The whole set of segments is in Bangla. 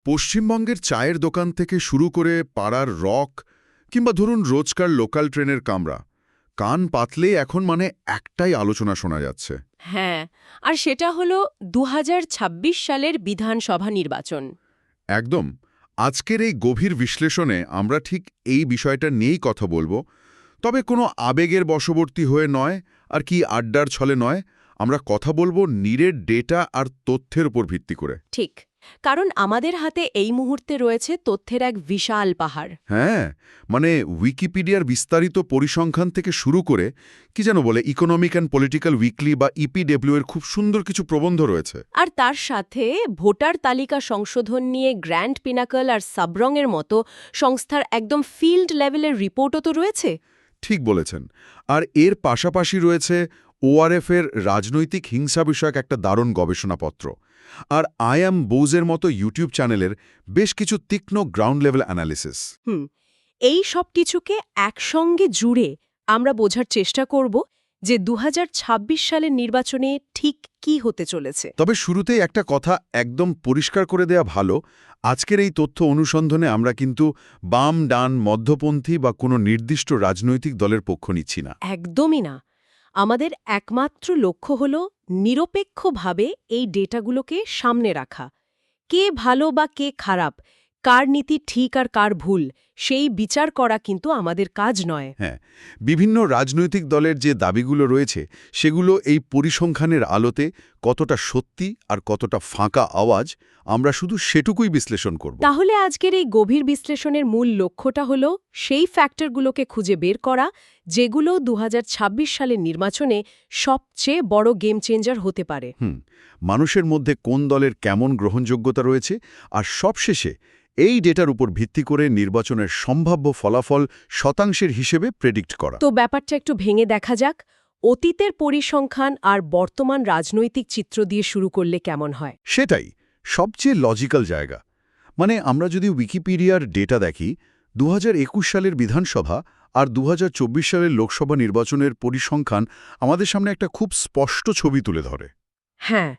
পশ্চিমবঙ্গের চায়ের দোকান থেকে শুরু করে পাড়ার রক কিংবা ধরুন রোজকার লোকাল ট্রেনের কামরা, কান পাতলেই এখন একটাই আলোচনা শোনা যাচ্ছে। হ্যাঁ, আর সেটা হলো ২০২৬ সালের বিধানসভা নির্বাচন। একদম। আজকের এই গভীর বিশ্লেষণে আমরা ঠিক এই বিষয়টা নিয়েই কথা বলবো, তবে কোনো আবেগের বশবর্তী হয়ে নয়, আর কি আড্ডার ছলে নয়। আমরা কথা বলবো নিরেট ডেটা আর তথ্যের উপর ভিত্তি করে। ঠিক, কারণ আমাদের হাতে এই মুহূর্তে রয়েছে তথ্যের এক বিশাল পাহাড়। হ্যাঁ, উইকিপিডিয়ার বিস্তারিত পরিসংখ্যান থেকে শুরু করে কি যেন বলে ইকোনমিক অ্যান্ড পলিটিক্যাল উইকলি বা ইপিডব্লিউ এর খুব সুন্দর কিছু প্রবন্ধ রয়েছে। আর তার সাথে ভোটার তালিকা সংশোধন নিয়ে গ্র্যান্ড পিনাকল আর সাবরংয়ের মতো সংস্থার একদম ফিল্ড লেভেলের রিপোর্টও তো রয়েছে। ঠিক বলেছেন। আর এর পাশাপাশি রয়েছে ওআরএফ এর রাজনৈতিক হিংসা বিষয়ক একটা দারুণ গবেষণাপত্র, আর আই অ্যাম বোজের মতো ইউটিউব চ্যানেলের বেশ কিছু তীক্ষ্ণ গ্রাউন্ড লেভেল অ্যানালিসিস। এই সব কিছুকে একসঙ্গে জুড়ে আমরা বোঝার চেষ্টা করব যে ২০২৬ সালের নির্বাচনে ঠিক কি হতে চলেছে। তবে শুরুতেই একটা কথা একদম পরিষ্কার করে দেয়া ভালো, আজকের এই তথ্য অনুসন্ধানে আমরা কিন্তু বাম ডান মধ্যপন্থী বা কোনো নির্দিষ্ট রাজনৈতিক দলের পক্ষ নিচ্ছি না। একদমই না। আমাদের একমাত্র লক্ষ্য হল নিরপেক্ষভাবে এই ডেটাগুলোকে সামনে রাখা। কে ভালো বা কে খারাপ, কার নীতি ঠিক আর কার ভুল, সেই বিচার করা কিন্তু আমাদের কাজ নয়। হ্যাঁ, বিভিন্ন রাজনৈতিক দলের যে দাবিগুলো রয়েছে সেগুলো এই পরিসংখ্যানের আলোতে কতটা সত্যি আর কতটা ফাঁকা আওয়াজ, আমরা শুধু সেটুকুই বিশ্লেষণ করব। তাহলে আজকের এই গভীর বিশ্লেষণের মূল লক্ষ্যটা হল সেই ফ্যাক্টরগুলোকে খুঁজে বের করা যেগুলো ২০২৬ সালের নির্বাচনে সবচেয়ে বড় গেম চেঞ্জার হতে পারে। মানুষের মধ্যে কোন দলের কেমন গ্রহণযোগ্যতা রয়েছে, আর সবশেষে এই ডেটার উপর ভিত্তি করে নির্বাচনের সম্ভাব্য ফলাফল শতাংশের হিসেবে প্রেডিক্ট করা। তো ব্যাপারটা একটু ভেঙে দেখা যাক। অতীতের পরিসংখ্যান আর বর্তমান রাজনৈতিক চিত্র দিয়ে শুরু করলে কেমন হয়? সেটাই সবচেয়ে লজিক্যাল জায়গা। আমরা যদি উইকিপিডিয়ার ডেটা দেখি, ২০২১ সালের বিধানসভা আর ২০২৪ সালের লোকসভা নির্বাচনের পরিসংখ্যান আমাদের সামনে একটা খুব স্পষ্ট ছবি তুলে ধরে। হ্যাঁ,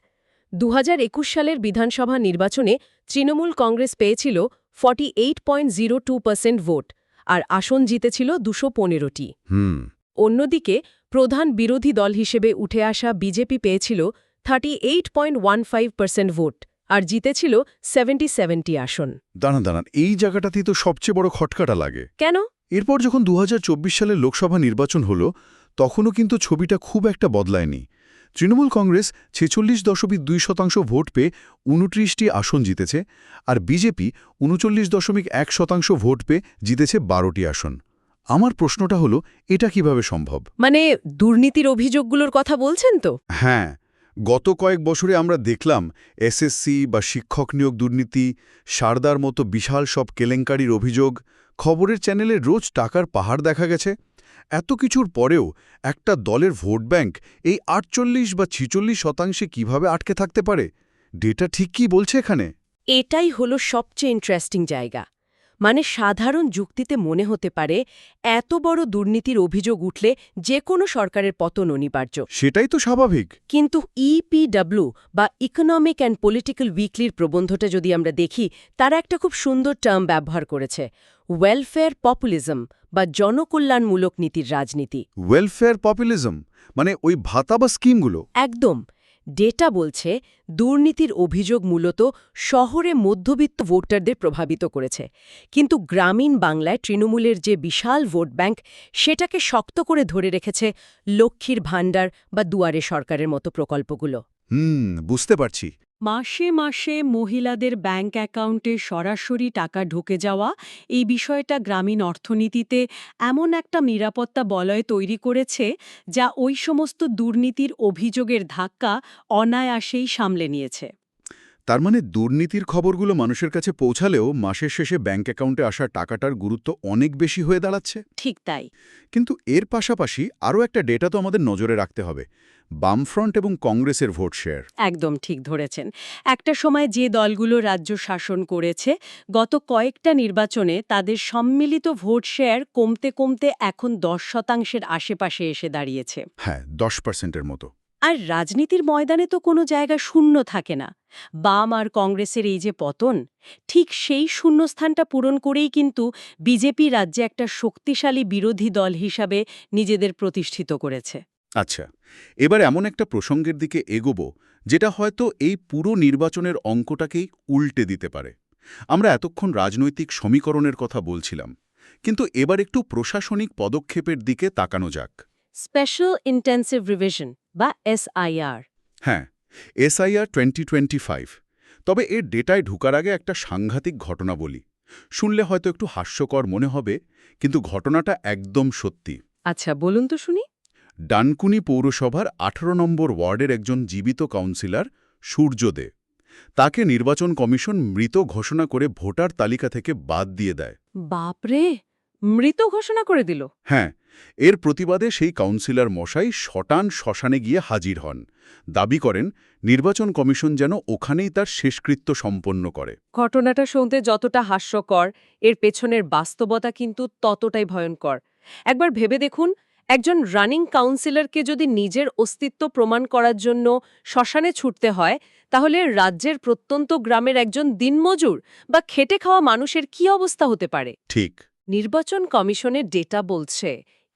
২০২১ সালের বিধানসভা নির্বাচনে তৃণমূল কংগ্রেস পেয়েছিল 48.02% ভোট আর আসন জিতেছিল ২১৫টি। অন্যদিকে প্রধান বিরোধী দল হিসেবে উঠে আসা বিজেপি পেয়েছিল 38.15% ভোট আর জিতেছিল 77টি আসন। দাঁড়ান, এই জায়গাটাতেই তো সবচেয়ে বড় খটকাটা লাগে। কেন? এরপর যখন ২০২৪ সালের লোকসভা নির্বাচন হলো, তখনও কিন্তু ছবিটা খুব একটা বদলায়নি। তৃণমূল কংগ্রেস ৪৬.২% ভোট পেয়ে ২৯টি আসন জিতেছে, আর বিজেপি ৩৯.১% ভোট পেয়ে জিতেছে ১২টি আসন। আমার প্রশ্নটা হলো, এটা কিভাবে সম্ভব? দুর্নীতির অভিযোগগুলোর কথা বলছেন তো? হ্যাঁ, গত কয়েক বছরে আমরা দেখলাম এসএসসি বা শিক্ষক নিয়োগ দুর্নীতি, সারদার মতো বিশাল সব কেলেঙ্কারির অভিযোগ, খবরের চ্যানেলে রোজ টাকার পাহাড় দেখা গেছে। এত কিছুর পরেও একটা দলের ভোট ব্যাংক এই ৪৮ বা ৪৬% কিভাবে আটকে থাকতে পারে? ডেটা ঠিক কি বলছে এখানে? এটাই হলো সবচেয়ে ইন্টারেস্টিং জায়গা। সাধারণ যুক্তিতে মনে হতে পারে এত বড় দুর্নীতির অভিযোগ উঠলে যে কোনো সরকারের পতন অনিবার্য। সেটাই তো স্বাভাবিক। কিন্তু ইপিডব্লিউ বা ইকোনমিক অ্যান্ড পলিটিক্যাল উইকলির প্রবন্ধটা যদি আমরা দেখি, তারা একটা খুব সুন্দর টার্ম ব্যবহার করেছে, ওয়েলফেয়ার পপুলিজম বা জনকল্যাণমূলক নীতির রাজনীতি। ওয়েলফেয়ার পপুলিজম ওই ভাতা বা স্কিমগুলো? একদম। ডেটা বলছে দুর্নীতির অভিযোগ মূলত শহরে মধ্যবিত্ত ভোটারদের প্রভাবিত করেছে, কিন্তু গ্রামীণ বাংলায় তৃণমূলের যে বিশাল ভোট ব্যাংক, সেটাকে শক্ত করে ধরে রেখেছে লক্ষ্মীর ভাণ্ডার বা দুয়ারে সরকারের মতো প্রকল্পগুলো। বুঝতে পারছি। মাসে মাসে মহিলাদের ব্যাংক অ্যাকাউন্টে সরাসরি টাকা ঢুকে যাওয়া, এই বিষয়টা গ্রামীণ অর্থনীতিতে এমন একটা নিরাপত্তা বলয় তৈরি করেছে যা ওই সমস্ত দুর্নীতির অভিযোগের ধাক্কা অনায়াসেই সামলে নিয়েছে। তার দুর্নীতির খবরগুলো মানুষের কাছে পৌঁছালেও মাসের শেষে ব্যাংক অ্যাকাউন্টে আসা টাকাটার গুরুত্ব অনেক বেশি হয়ে দাঁড়াচ্ছে। ঠিক তাই। কিন্তু এর পাশাপাশি আরও একটা ডেটা তো আমাদের নজরে রাখতে হবে, বামফ্রন্ট এবং কংগ্রেসের ভোট শেয়ার। একদম ঠিক ধরেছেন। একটা সময় যে দলগুলো রাজ্য শাসন করেছে, গত কয়েকটা নির্বাচনে তাদের সম্মিলিত ভোট শেয়ার কমতে কমতে এখন ১০% আশেপাশে এসে দাঁড়িয়েছে। হ্যাঁ, ১০%-এর মতো। আর রাজনীতির ময়দানে তো কোনো জায়গা শূন্য থাকে না। বাম আর কংগ্রেসের এই যে পতন, ঠিক সেই শূন্যস্থানটা পূরণ করেই কিন্তু বিজেপি রাজ্যে একটা শক্তিশালী বিরোধী দল হিসাবে নিজেদের প্রতিষ্ঠিত করেছে। আচ্ছা, এবার এমন একটা প্রসঙ্গের দিকে এগোব যেটা হয়তো এই পুরো নির্বাচনের অঙ্কটাকেই উল্টে দিতে পারে। আমরা এতক্ষণ রাজনৈতিক সমীকরণের কথা বলছিলাম, কিন্তু এবার একটু প্রশাসনিক পদক্ষেপের দিকে তাকানো যাক। স্পেশাল ইন্টেন্সিভ রিভিশন বা SIR। হ্যাঁ, SIR 2025। তবে এর ডেটায় ঢুকার আগে একটা সাংঘাতিক ঘটনা বলি। শুনলে হয়তো একটু হাস্যকর মনে হবে, কিন্তু ঘটনাটা একদম সত্যি। আচ্ছা, বলুন তো শুনি। ডানকুনি পৌরসভার 18 নম্বর ওয়ার্ডের একজন জীবিত কাউন্সিলর সূর্য দে, তাকে নির্বাচন কমিশন মৃত ঘোষণা করে ভোটার তালিকা থেকে বাদ দিয়ে দেয়। বাপরে, মৃত ঘোষণা করে দিল! হ্যাঁ, এর প্রতিবাদে সেই কাউন্সিলর মশাই শটান শ্মশানে গিয়ে হাজির হন, দাবি করেন নির্বাচন কমিশন যেন ওখানেই তার শেষকৃত্য সম্পন্ন করে। ঘটনাটা শুনতে যতটা হাস্যকর, এর পেছনের বাস্তবতা কিন্তু ততটাই ভয়ঙ্কর। একবার ভেবে দেখুন, একজন রানিং কাউন্সিলরকে যদি নিজের অস্তিত্ব প্রমাণ করার জন্য শ্মশানে ছুটতে হয়, তাহলে রাজ্যের প্রত্যন্ত গ্রামের একজন দিনমজুর বা খেটে খাওয়া মানুষের কি অবস্থা হতে পারে? ঠিক। নির্বাচন কমিশনের ডেটা বলছে,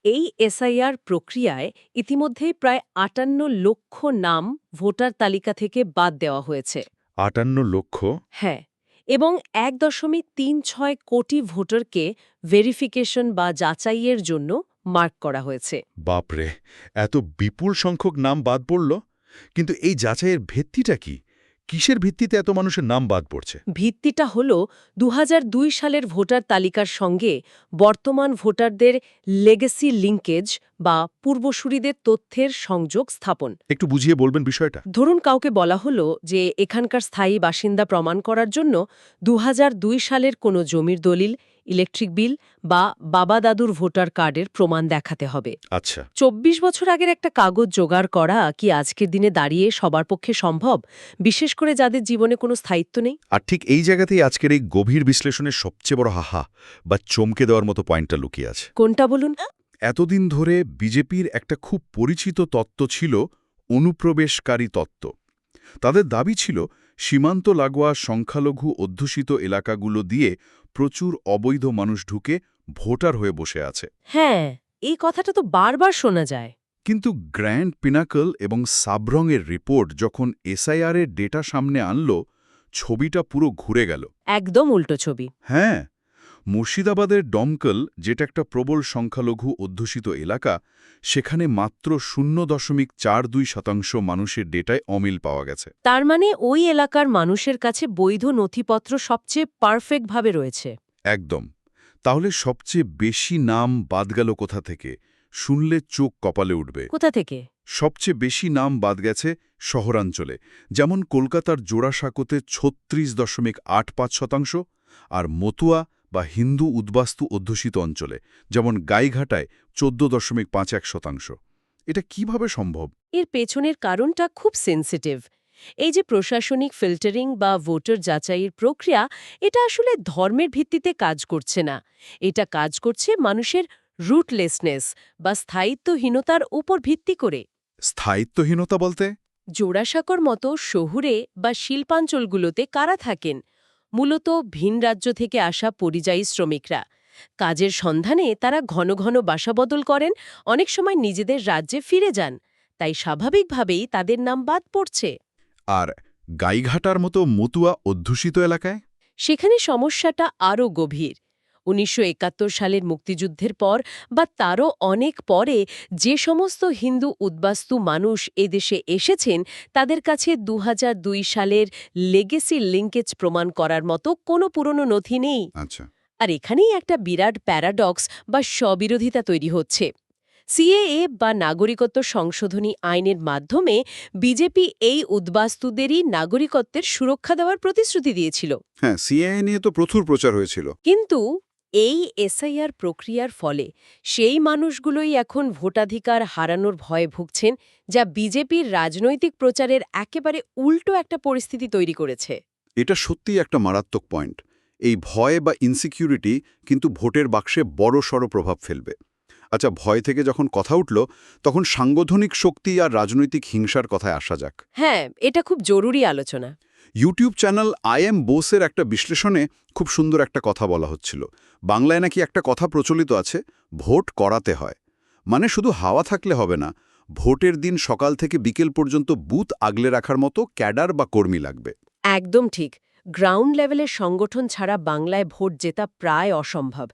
এই SIR প্রক্রিয়ায় ইতিমধ্যেই প্রায় 58 লক্ষ নাম ভোটার তালিকা থেকে বাদ দেওয়া হয়েছে। 58 লক্ষ? হ্যাঁ, এবং 1.36 কোটি ভোটারকে ভেরিফিকেশন বা যাচাইয়ের জন্য মার্ক করা হয়েছে। বাপরে, এত বিপুল সংখ্যক নাম বাদ পড়ল! কিন্তু এই যাচাইয়ের ভিত্তিটা কি? কিসের ভিত্তিতে এত মানুষের নাম বাদ পড়ছে? ভিত্তিটা হল 2002 সালের ভোটার তালিকার সঙ্গে বর্তমান ভোটারদের লেগেসি লিঙ্কেজ বা পূর্বসূরিদের তথ্যের সংযোগ স্থাপন। একটু বুঝিয়ে বলবেন বিষয়টা। ধরুন, কাউকে বলা হলো যে এখানকার স্থায়ী বাসিন্দা প্রমাণ করার জন্য 2002 সালের কোনো জমির দলিল, ইলেকট্রিক বিল বা বাবা দাদুর ভোটার কার্ডের প্রমাণ দেখাতে হবে। আচ্ছা। 24 বছর আগের একটা কাগজ জোগাড় করা কি আজকের দিনে দাঁড়িয়ে সবার পক্ষে সম্ভব, বিশেষ করে যাদের জীবনে কোনো স্থায়িত্ব নেই? আর ঠিক এই জায়গাতেই আজকের এই গভীর বিশ্লেষণের সবচেয়ে বড় হাহা বা চমকে দেওয়ার মতো পয়েন্টটা লুকিয়ে আছে। কোনটা বলুন? এতদিন ধরে বিজেপির একটা খুব পরিচিত তত্ত্ব ছিল অনুপ্রবেশকারী তত্ত্ব। তাদের দাবি ছিল সীমান্ত লাগোয়া সংখ্যালঘু অধ্যুষিত এলাকাগুলো দিয়ে প্রচুর অবৈধ মানুষ ঢুকে ভোটার হয়ে বসে আছে। হ্যাঁ, এই কথাটা তো বারবার শোনা যায়। কিন্তু গ্র্যান্ড পিনাকল এবং সাবরংয়ের রিপোর্ট যখন SIR এর ডেটা সামনে আনল, ছবিটা পুরো ঘুরে গেল। একদম উল্টো ছবি। হ্যাঁ, মুর্শিদাবাদের ডমকল, যেটা একটা প্রবল সংখ্যালঘু অধ্যুষিত এলাকা, সেখানে মাত্র 0.42% মানুষের ডেটায় অমিল পাওয়া গেছে। তার মানে ওই এলাকার মানুষের কাছে বৈধ নথিপত্র সবচেয়ে পারফেক্টভাবে রয়েছে। একদম। তাহলে সবচেয়ে বেশি নাম বাদ গেল কোথা থেকে? শুনলে চোখ কপালে উঠবে। কোথা থেকে? সবচেয়ে বেশি নাম বাদ গেছে শহরাঞ্চলে, যেমন কলকাতার জোড়াসাঁকোতে 36.85%, আর মতুয়া বা হিন্দু উদ্বাস্তু অধ্যুষিত অঞ্চলে যেমন গাইঘাটায় 14.51%। এটা কিভাবে সম্ভব? এর পেছনের কারণটা খুব সেনসিটিভ। এই যে প্রশাসনিক ফিল্টারিং বা ভোটার যাচাইয়ের প্রক্রিয়া, এটা আসলে ধর্মের ভিত্তিতে কাজ করছে না। এটা কাজ করছে মানুষের রুটলেসনেস বা স্থায়িত্বহীনতার উপর ভিত্তি করে। স্থায়িত্বহীনতা বলতে? জোড়াসাঁকোর মতো শহুরে বা শিল্পাঞ্চলগুলোতে কারা থাকেন? মূলত ভিন রাজ্য থেকে আসা পরিযায়ী শ্রমিকরা। কাজের সন্ধানে তারা ঘন ঘন বাসাবদল করেন, অনেক সময় নিজেদের রাজ্যে ফিরে যান। তাই স্বাভাবিকভাবেই তাদের নাম বাদ পড়ছে। আর গাইঘাটার মতো মতুয়া অধ্যুষিত এলাকায়? সেখানে সমস্যাটা আরও গভীর। 1971 সালের মুক্তিযুদ্ধের পর বা তারও অনেক পরে যে সমস্ত হিন্দু উদ্বাস্তু মানুষ এদেশে এসেছেন, তাদের কাছে 2002 সালের লেগেসি লিঙ্কেজ প্রমাণ করার মতো কোনো পুরনো নথি নেই। আচ্ছা। আর এখানেই একটা বিরাট প্যারাডক্স বা স্ববিরোধিতা তৈরি হচ্ছে। CAA বা নাগরিকত্ব সংশোধনী আইনের মাধ্যমে বিজেপি এই উদ্বাস্তুদেরই নাগরিকত্বের সুরক্ষা দেওয়ার প্রতিশ্রুতি দিয়েছিল। হ্যাঁ, সিএএ নিয়ে তো প্রচুর প্রচার হয়েছিল। কিন্তু এই SIR প্রক্রিয়ার ফলে সেই মানুষগুলোই এখন ভোটাধিকার হারানোর ভয়ে ভুগছেন, যা বিজেপির রাজনৈতিক প্রচারের একেবারে উল্টো একটা পরিস্থিতি তৈরি করেছে। এটা সত্যিই একটা মারাত্মক পয়েন্ট। এই ভয় বা ইনসিকিউরিটি কিন্তু ভোটের বাক্সে বড়সড় প্রভাব ফেলবে। আচ্ছা, ভয় থেকে যখন কথা উঠল তখন সাংগঠনিক শক্তি আর রাজনৈতিক হিংসার কথায় আসা যাক। হ্যাঁ, এটা খুব জরুরি আলোচনা। YouTube channel IM. বোসের একটা বিশ্লেষণে খুব সুন্দর একটা কথা বলা হচ্ছিল। বাংলায় নাকি একটা কথা প্রচলিত আছে, ভোট করাতে হয়। মানে শুধু হাওয়া থাকলে হবে না, ভোটের দিন সকাল থেকে বিকেল পর্যন্ত বুথ আগলে রাখার মতো ক্যাডার বা কর্মী লাগবে। একদম ঠিক। গ্রাউন্ড লেভেলের সংগঠন ছাড়া বাংলায় ভোট জেতা প্রায় অসম্ভব।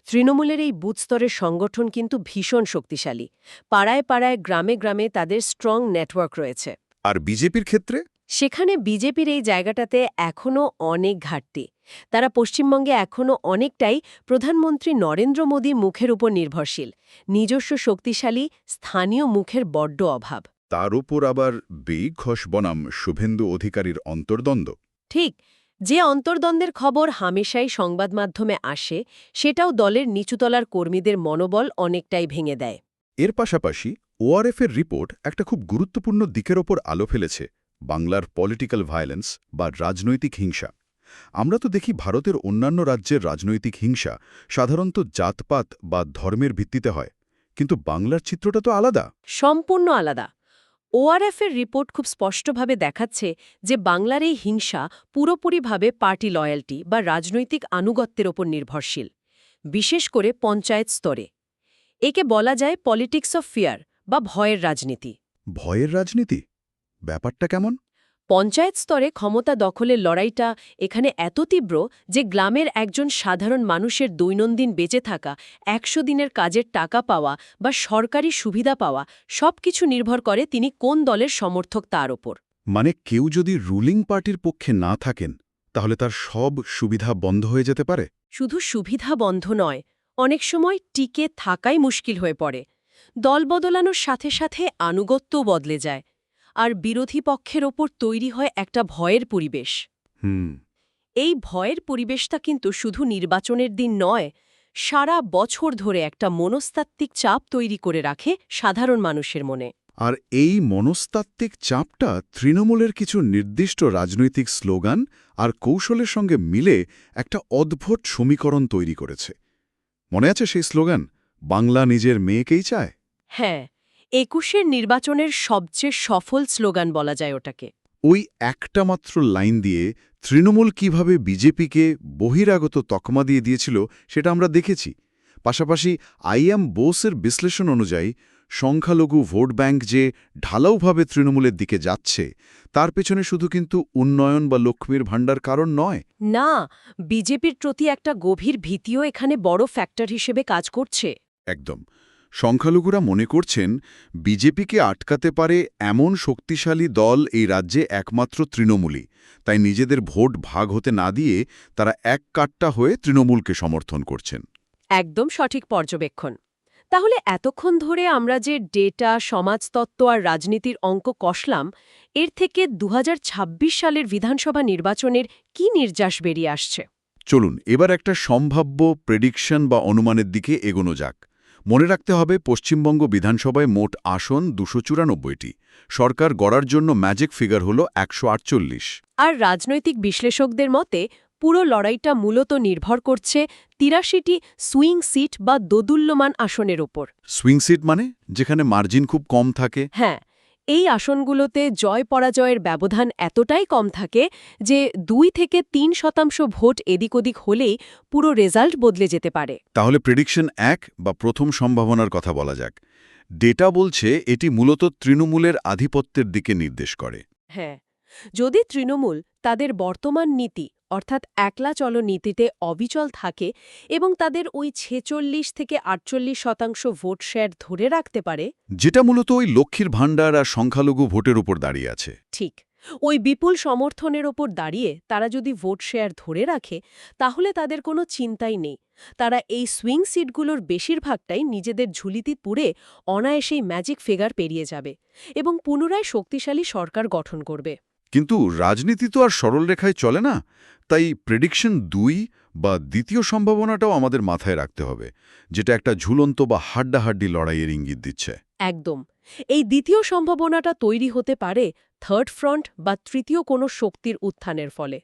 তৃণমূলের এই বুথ স্তরের সংগঠন কিন্তু ভীষণ শক্তিশালী। পাড়ায় পাড়ায় গ্রামে গ্রামে তাদের স্ট্রং নেটওয়ার্ক রয়েছে। আর বিজেপির ক্ষেত্রে? সেখানে বিজেপির এই জায়গাটাতে এখনও অনেক ঘাটতি। তারা পশ্চিমবঙ্গে এখনও অনেকটাই প্রধানমন্ত্রী নরেন্দ্র মোদী মুখের উপর নির্ভরশীল। নিজস্ব শক্তিশালী স্থানীয় মুখের বড্ড অভাব। তার উপর আবার ঘোষ বনাম শুভেন্দু অধিকারীর অন্তর্দ্বন্দ্ব। ঠিক, যে অন্তর্দ্বন্দ্বের খবর হামেশাই সংবাদ মাধ্যমে আসে, সেটাও দলের নিচুতলার কর্মীদের মনোবল অনেকটাই ভেঙে দেয়। এর পাশাপাশি ওআরএফের রিপোর্ট একটা খুব গুরুত্বপূর্ণ দিকের ওপর আলো ফেলেছে, বাংলার পলিটিক্যাল ভায়োলেন্স বা রাজনৈতিক হিংসা। আমরা তো দেখি ভারতের অন্যান্য রাজ্যের রাজনৈতিক হিংসা সাধারণত জাতপাত বা ধর্মের ভিত্তিতে হয়, কিন্তু বাংলার চিত্রটা তো আলাদা। সম্পূর্ণ আলাদা। ওআরএফের রিপোর্ট খুব স্পষ্টভাবে দেখাচ্ছে যে বাংলার এই হিংসা পুরোপুরিভাবে পার্টি লয়্যাল্টি বা রাজনৈতিক আনুগত্যের ওপর নির্ভরশীল, বিশেষ করে পঞ্চায়েত স্তরে। একে বলা যায় পলিটিক্স অফ ফিয়ার বা ভয়ের রাজনীতি। ভয়ের রাজনীতি? ব্যাপারটা কেমন? পঞ্চায়েত স্তরে ক্ষমতা দখলের লড়াইটা এখানে এত তীব্র যে গ্রামের একজন সাধারণ মানুষের দৈনন্দিন বেঁচে থাকা, ১০০ দিনের কাজের টাকা পাওয়া বা সরকারি সুবিধা পাওয়া সবকিছু নির্ভর করে তিনি কোন দলের সমর্থক তার ওপর। মানে কেউ যদি রুলিং পার্টির পক্ষে না থাকেন তাহলে তার সব সুবিধা বন্ধ হয়ে যেতে পারে। শুধু সুবিধা বন্ধ নয়, অনেক সময় টিকে থাকাই মুশকিল হয়ে পড়ে। দল বদলানোর সাথে সাথে আনুগত্যও বদলে যায়, আর বিরোধী পক্ষের ওপর তৈরি হয় একটা ভয়ের পরিবেশ। এই ভয়ের পরিবেশটা কিন্তু শুধু নির্বাচনের দিন নয়, সারা বছর ধরে একটা মনস্তাত্ত্বিক চাপ তৈরি করে রাখে সাধারণ মানুষের মনে। আর এই মনস্তাত্ত্বিক চাপটা তৃণমূলের কিছু নির্দিষ্ট রাজনৈতিক স্লোগান আর কৌশলের সঙ্গে মিলে একটা অদ্ভুত সমীকরণ তৈরি করেছে। মনে আছে সেই স্লোগান, বাংলা নিজের মেয়েকেই চায়? হ্যাঁ, ২১-এর নির্বাচনের সবচেয়ে সফল স্লোগান বলা যায় ওটাকে। ওই একটা মাত্র লাইন দিয়ে তৃণমূল কিভাবে বিজেপিকে বহিরাগত তকমা দিয়ে দিয়েছিল সেটা আমরা দেখেছি। পাশাপাশি আই.এম. বোসের বিশ্লেষণ অনুযায়ী সংখ্যালঘু ভোট ব্যাংক যে ঢালাওভাবে তৃণমূলের দিকে যাচ্ছে, তার পেছনে শুধু কিন্তু উন্নয়ন বা লক্ষ্মীর ভাণ্ডার কারণ নয়। না, বিজেপির প্রতি একটা গভীর ভীতিও এখানে বড় ফ্যাক্টর হিসেবে কাজ করছে। একদম। সংখ্যালঘুরা মনে করছেন বিজেপিকে আটকাতে পারে এমন শক্তিশালী দল এই রাজ্যে একমাত্র তৃণমূলই, তাই নিজেদের ভোট ভাগ হতে না দিয়ে তারা এক কাট্টা হয়ে তৃণমূলকে সমর্থন করছেন। একদম সঠিক পর্যবেক্ষণ। তাহলে এতক্ষণ ধরে আমরা যে ডেটা, সমাজতত্ত্ব আর রাজনীতির অঙ্ক কষলাম, এর থেকে ২০২৬ সালের বিধানসভা নির্বাচনের কি নির্যাস বেরিয়ে আসছে? চলুন এবার একটা সম্ভাব্য প্রেডিকশন বা অনুমানের দিকে এগোনো যাক। মনে রাখতে হবে, পশ্চিমবঙ্গ বিধানসভায় মোট আসন ২৯৪টি। সরকার গড়ার জন্য ম্যাজিক ফিগার হল ১৪৮। আর রাজনৈতিক বিশ্লেষকদের মতে পুরো লড়াইটা মূলত নির্ভর করছে ৮৩টি সুইং সিট বা দোদুল্যমান আসনের ওপর। সুইং সিট মানে যেখানে মার্জিন খুব কম থাকে? হ্যাঁ, এই আসনগুলোতে জয় পরাজয়ের ব্যবধান এতটাই কম থাকে যে ২ থেকে ৩% ভোট এদিক ওদিক হলেই পুরো রেজাল্ট বদলে যেতে পারে। তাহলে প্রেডিকশন ১ বা প্রথম সম্ভাবনার কথা বলা যাক। ডেটা বলছে এটি মূলত তৃণমূলের আধিপত্যের দিকে নির্দেশ করে। হ্যাঁ, যদি তৃণমূল তাদের বর্তমান নীতি অর্থাৎ একলা চলো নীতিতে অবিচল থাকে এবং তাদের ওই ৪৬ থেকে ৪৮% ভোট শেয়ার ধরে রাখতে পারে, যেটা মূলত ওই লক্ষ্মীর ভাণ্ডার আর সংখ্যালঘু ভোটের উপর দাঁড়িয়ে আছে। ঠিক ওই বিপুল সমর্থনের ওপর দাঁড়িয়ে তারা যদি ভোট শেয়ার ধরে রাখে, তাহলে তাদের কোনো চিন্তাই নেই। তারা এই সুইং সিটগুলোর বেশিরভাগটাই নিজেদের ঝুলিতে পুরে অনায়াসেই ম্যাজিক ফিগার পেরিয়ে যাবে এবং পুনরায় শক্তিশালী সরকার গঠন করবে। কিন্তু রাজনীতি তো আর সরল রেখায় চলে না, তাই প্রেডিকশন ২ বা দ্বিতীয় সম্ভাবনাটাও আমাদের মাথায় রাখতে হবে, যেটা একটা ঝুলন্ত বা হাড্ডাহাড্ডি লড়াইয়ের ইঙ্গিত দিচ্ছে। একদম। এই দ্বিতীয় সম্ভাবনাটা তৈরি হতে পারে থার্ড ফ্রন্ট বা তৃতীয় কোনো শক্তির উত্থানের ফলে।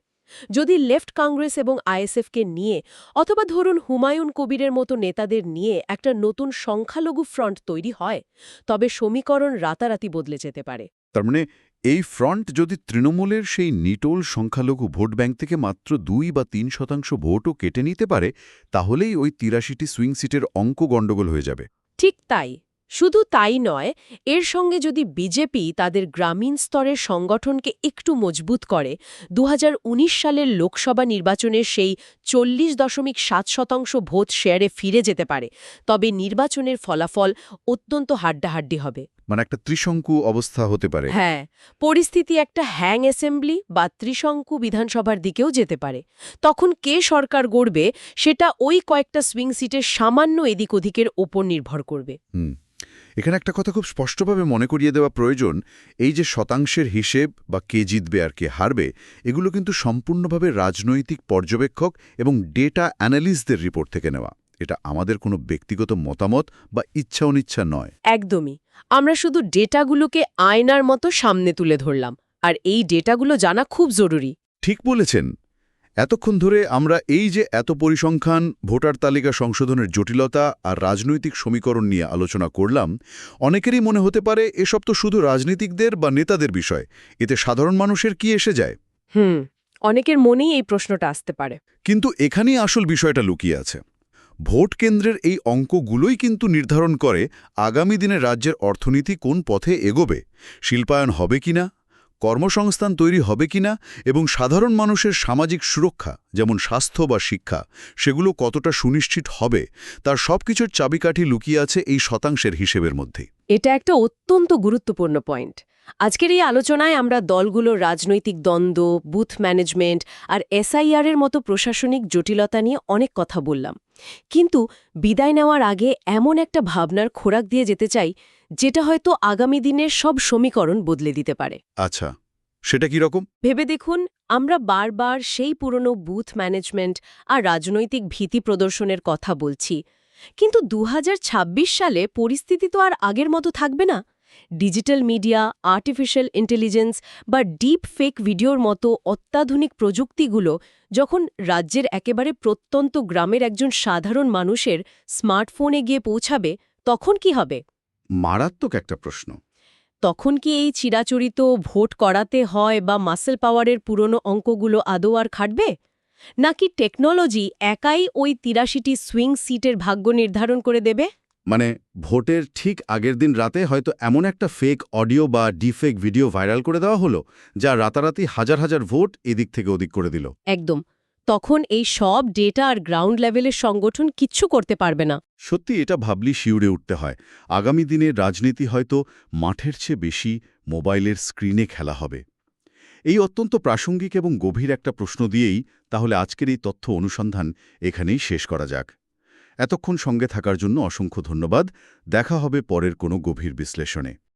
যদি লেফট কংগ্রেস এবং আইএসএফকে নিয়ে অথবা ধরুন হুমায়ুন কবিরের মতো নেতাদের নিয়ে একটা নতুন সংখ্যালঘু ফ্রন্ট তৈরি হয় তবে সমীকরণ রাতারাতি বদলে যেতে পারে। তার মানে এই ফ্রন্ট যদি তৃণমূলের সেই নিটোল সংখ্যালঘু ভোট ব্যাংক থেকে মাত্র 2 বা 3% ভোটও কেটে নিতে পারে, তাহলেই ওই 83টি সুইং সিটের অঙ্ক গণ্ডগোল হয়ে যাবে। ঠিক তাই। শুধু তাই নয়, এর সঙ্গে যদি বিজেপি তাদের গ্রামীণ স্তরের সংগঠনকে একটু মজবুত করে 2019 সালের লোকসভা নির্বাচনের সেই 40.7% ভোট শেয়ারে ফিরে যেতে পারে, তবে নির্বাচনের ফলাফল অত্যন্ত হাড্ডাহাড্ডি হবে। মানে একটা ত্রিশঙ্কু অবস্থা হতে পারে। হ্যাঁ, পরিস্থিতি একটা হ্যাং অ্যাসেম্বলি বা ত্রিশঙ্কু বিধানসভার দিকেও যেতে পারে। তখন কে সরকার গড়বে সেটা ওই কয়েকটা সুইং সিটের সামান্য এদিক ওদিকের ওপর নির্ভর করবে। এখানে একটা কথা খুব স্পষ্টভাবে মনে করিয়ে দেওয়া প্রয়োজন, এই যে শতাংশের হিসেব বা কে জিতবে আর কে হারবে, এগুলো কিন্তু সম্পূর্ণভাবে রাজনৈতিক পর্যবেক্ষক এবং ডেটা অ্যানালিস্টদের রিপোর্ট থেকে নেওয়া। এটা আমাদের কোনো ব্যক্তিগত মতামত বা ইচ্ছা অনিচ্ছা নয়। একদমই। আমরা শুধু ডেটাগুলোকে আয়নার মতো সামনে তুলে ধরলাম, আর এই ডেটাগুলো জানা খুব জরুরি। ঠিক বলেছেন। এতক্ষণ ধরে আমরা এই যে এত পরিসংখ্যান, ভোটার তালিকা সংশোধনের জটিলতা আর রাজনৈতিক সমীকরণ নিয়ে আলোচনা করলাম, অনেকেরই মনে হতে পারে এসব তো শুধু রাজনীতিকদের বা নেতাদের বিষয়, এতে সাধারণ মানুষের কি এসে যায়? অনেকের মনেই এই প্রশ্নটা আসতে পারে। কিন্তু এখানেই আসল বিষয়টা লুকিয়ে আছে। ভোট কেন্দ্রের এই অঙ্কগুলোই কিন্তু নির্ধারণ করে আগামী দিনে রাজ্যের অর্থনীতি কোন পথে এগোবে, শিল্পায়ন হবে কিনা, কর্মসংস্থান তৈরি হবে কিনা এবং সাধারণ মানুষের সামাজিক সুরক্ষা যেমন স্বাস্থ্য বা শিক্ষা সেগুলো কতটা সুনিশ্চিত হবে, তার সবকিছুর চাবিকাঠি লুকিয়ে আছে এই শতাংশের হিসেবের মধ্যে। এটা একটা অত্যন্ত গুরুত্বপূর্ণ পয়েন্ট। আজকের এই আলোচনায় আমরা দলগুলোর রাজনৈতিক দ্বন্দ্ব, বুথ ম্যানেজমেন্ট আর এসআইআরের মতো প্রশাসনিক জটিলতা নিয়ে অনেক কথা বললাম। কিন্তু বিদায় নেওয়ার আগে এমন একটা ভাবনার খোরাক দিয়ে যেতে চাই যেটা হয়তো আগামী দিনের সব সমীকরণ বদলে দিতে পারে। আচ্ছা, সেটা কি রকম? ভেবে দেখুন, আমরা বারবার সেই পুরনো বুথ ম্যানেজমেন্ট আর রাজনৈতিক ভীতি প্রদর্শনের কথা বলছি, কিন্তু 2026 সালে পরিস্থিতি তো আর আগের মতো থাকবে না। ডিজিটাল মিডিয়া, আর্টিফিশিয়াল ইন্টেলিজেন্স বা ডিপ ফেক ভিডিওর মতো অত্যাধুনিক প্রযুক্তিগুলো যখন রাজ্যের একেবারে প্রত্যন্ত গ্রামের একজন সাধারণ মানুষের স্মার্টফোনে গিয়ে পৌঁছাবে, তখন কি হবে? মারাত্মক একটা প্রশ্ন। তখন কি এই চিরাচরিত ভোট করাতে হয় বা মাসেল পাওয়ারের পুরনো অঙ্কগুলো আদৌ আর খাটবে? নাকি টেকনোলজি একাই ওই 83টি সুইং সিটের ভাগ্য নির্ধারণ করে দেবে? মানে ভোটের ঠিক আগের দিন রাতে হয়তো এমন একটা ফেক অডিও বা ডিফেক ভিডিও ভাইরাল করে দেওয়া হলো, যা রাতারাতি হাজার হাজার ভোট এদিক থেকে ওদিক করে দিল। একদম। তখন এই সব ডেটা আর গ্রাউন্ড লেভেলের সংগঠন কিচ্ছু করতে পারবে না। সত্যি এটা ভাবলি শিউরে উঠতে হয়। আগামী দিনে রাজনীতি হয়তো মাঠের চেয়ে বেশি মোবাইলের স্ক্রিনে খেলা হবে। এই অত্যন্ত প্রাসঙ্গিক এবং গভীর একটা প্রশ্ন দিয়েই তাহলে আজকের এই তথ্য অনুসন্ধান এখানেই শেষ করা যাক। এতক্ষণ সঙ্গে থাকার জন্য অসংখ্য ধন্যবাদ। দেখা হবে পরের কোনো গভীর বিশ্লেষণে।